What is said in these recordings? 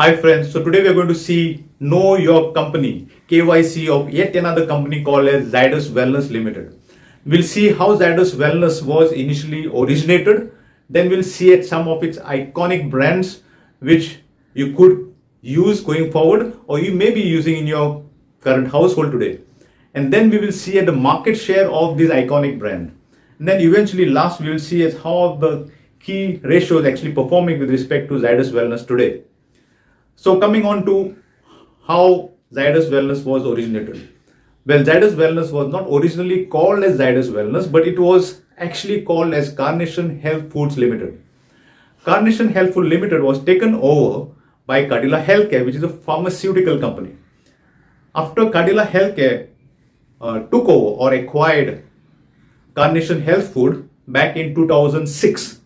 Hi friends, so today we are going to see Know Your Company, KYC of yet another company called as Zydus Wellness Limited. We'll see how Zydus Wellness was initially originated, then we'll see at some of its iconic brands which you could use going forward or you may be using in your current household today. And then we will see at the market share of this iconic brand. And then eventually last we will see as how the key ratios actually performing with respect to Zydus Wellness today. So coming on to how Zydus Wellness was originated. Well, Zydus Wellness was not originally called as Zydus Wellness, but it was actually called as Carnation Health Foods Limited. Carnation Health Food Limited was taken over by Cadila Healthcare, which is a pharmaceutical company. After Cadila Healthcare took over or acquired Carnation Health Food back in 2006,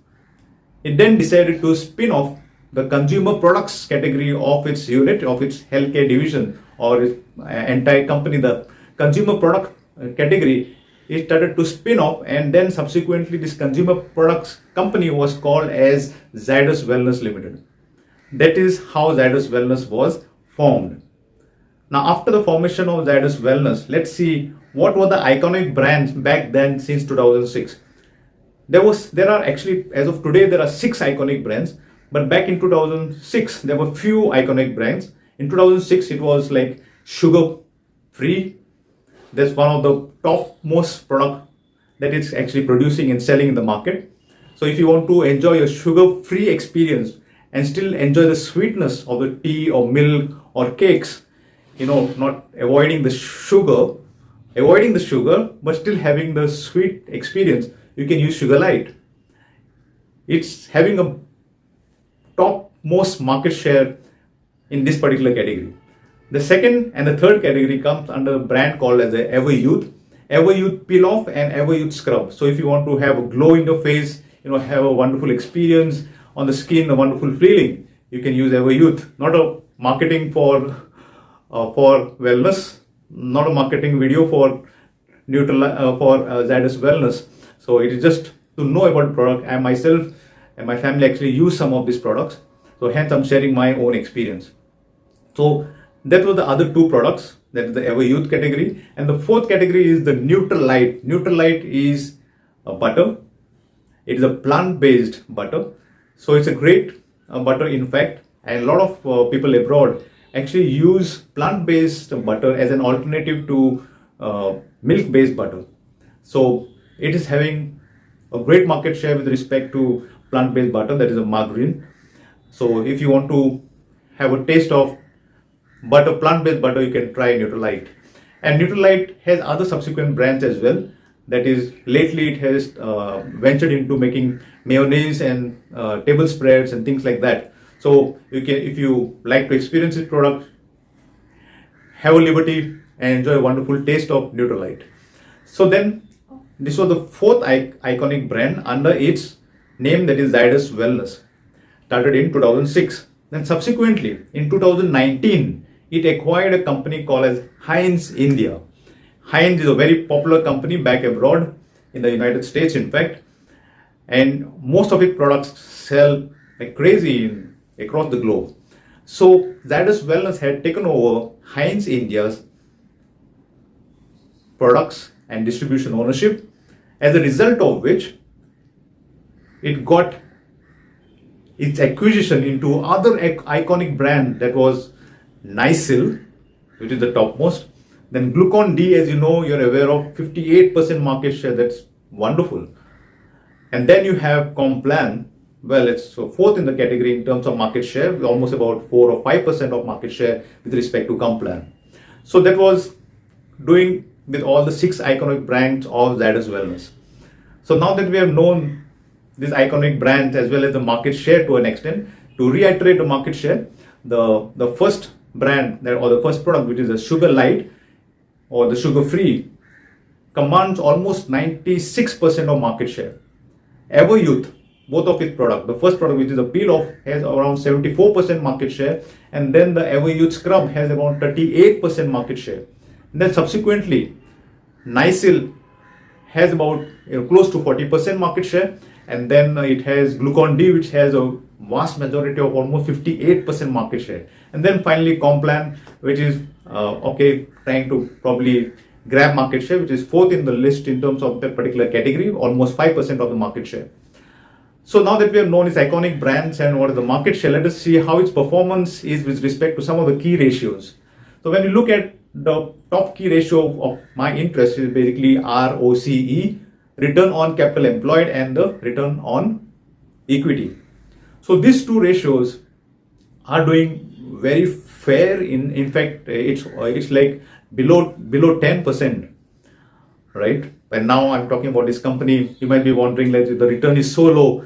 it then decided to spin off the consumer products category of its unit, of its healthcare division or its entire company. The consumer product category, it started to spin off, and then subsequently this consumer products company was called as Zydus Wellness Limited. That is how Zydus Wellness was formed. Now after the formation of Zydus Wellness, let's see what were the iconic brands back then since 2006. There are actually, as of today, there are 6 iconic brands. But back in 2006, there were few iconic brands. In 2006, it was like sugar free. That's one of the topmost product that it's actually producing and selling in the market. So if you want to enjoy a sugar free experience and still enjoy the sweetness of the tea or milk or cakes, not avoiding the sugar, but still having the sweet experience, you can use Sugar Light. It's having a topmost market share in this particular category. The second and the third category comes under a brand called as the Ever Youth Peel Off and Ever Youth Scrub. So if you want to have a glow in your face, have a wonderful experience on the skin, a wonderful feeling, you can use Ever Youth. Not a marketing for wellness, not a marketing video for Zydus Wellness. So it is just to know about the product. I myself and my family actually use some of these products, so hence I'm sharing my own experience. So that were the other 2 products, that is the Ever Youth category, and the 4th category is the Neutral Light. Neutral Light is a butter. It is a plant-based butter, so it's a great butter in fact, and a lot of people abroad actually use plant-based butter as an alternative to milk-based butter. So it is having a great market share with respect to plant-based butter, that is a margarine. So if you want to have a taste of butter, plant-based butter, you can try Neutral Light. And Neutral Light has other subsequent brands as well. That is, lately it has ventured into making mayonnaise and table spreads and things like that. So you can, if you like to experience this product, have a liberty and enjoy a wonderful taste of Neutral Light. So then, this was the 4th iconic brand under its name, that is Zydus Wellness, started in 2006. Then subsequently in 2019, it acquired a company called as Heinz India. Heinz is a very popular company back abroad in the United States, in fact, and most of its products sell like crazy across the globe. So Zydus Wellness had taken over Heinz India's products and distribution ownership, as a result of which it got its acquisition into other iconic brand, that was Nycil, which is the topmost. Then Glucon D, as you know, you're aware of, 58% market share. That's wonderful. And then you have Complan. Well, it's 4th in the category in terms of market share, almost about 4 or 5% of market share with respect to Complan. So that was doing with all the 6 iconic brands of Zydus Wellness. So now that we have known these iconic brands as well as the market share to an extent, to reiterate the market share, the first brand or the first product, which is the Sugar Light or the sugar free, commands almost 96% of market share. Ever Youth, both of its products, the first product, which is a peel off, has around 74% market share, and then the Ever Youth Scrub has around 38% market share. And then subsequently Nycil has about close to 40% market share, and then it has Glucon D, which has a vast majority of almost 58% market share. And then finally Complan, which is trying to probably grab market share, which is fourth in the list in terms of that particular category, almost 5% of the market share. So now that we have known its iconic brands and what is the market share, let us see how its performance is with respect to some of the key ratios. So when you look at the top key ratio of my interest is basically ROCE, return on capital employed, and the return on equity. So these two ratios are doing very fair. In fact, it's like below 10%, right? And now I'm talking about this company. You might be wondering, like, the return is so low,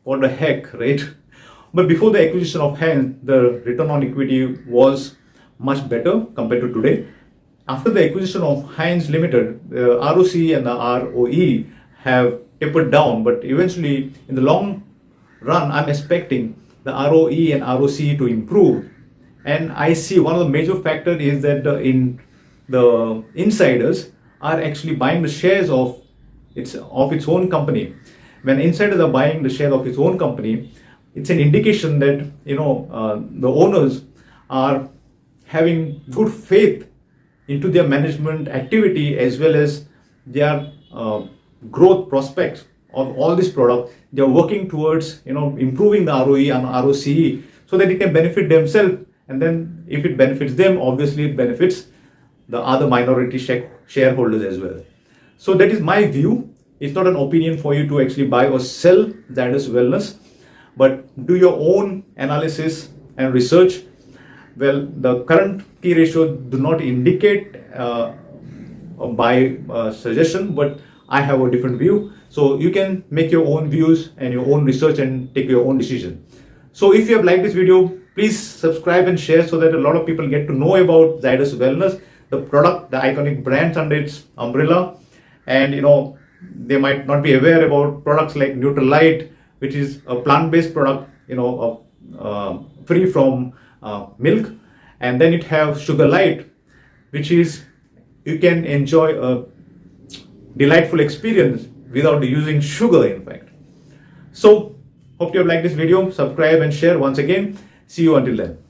what the heck, right? But before the acquisition of Heinz, the return on equity was much better compared to today. After the acquisition of Heinz Limited, the ROC and the ROE have tapered down, but eventually in the long run, I'm expecting the ROE and ROC to improve. And I see one of the major factors is that the insiders are actually buying the shares of its own company. When insiders are buying the shares of its own company, it's an indication that the owners are having good faith into their management activity as well as their growth prospects of all these products. They are working towards improving the ROE and ROCE so that it can benefit themselves, and then if it benefits them, obviously it benefits the other minority shareholders as well. So that is my view. It's not an opinion for you to actually buy or sell Zydus Wellness, but do your own analysis and research. Well, the current key ratio do not indicate a buy suggestion, but I have a different view. So you can make your own views and your own research and take your own decision. So if you have liked this video, please subscribe and share so that a lot of people get to know about Zydus Wellness, the product, the iconic brands under its umbrella. And they might not be aware about products like Nutrilite, which is a plant-based product, free from milk. And then it have Sugar Light, which is you can enjoy a delightful experience without using sugar, in fact. So hope you have liked this video. Subscribe and share once again. See you until then.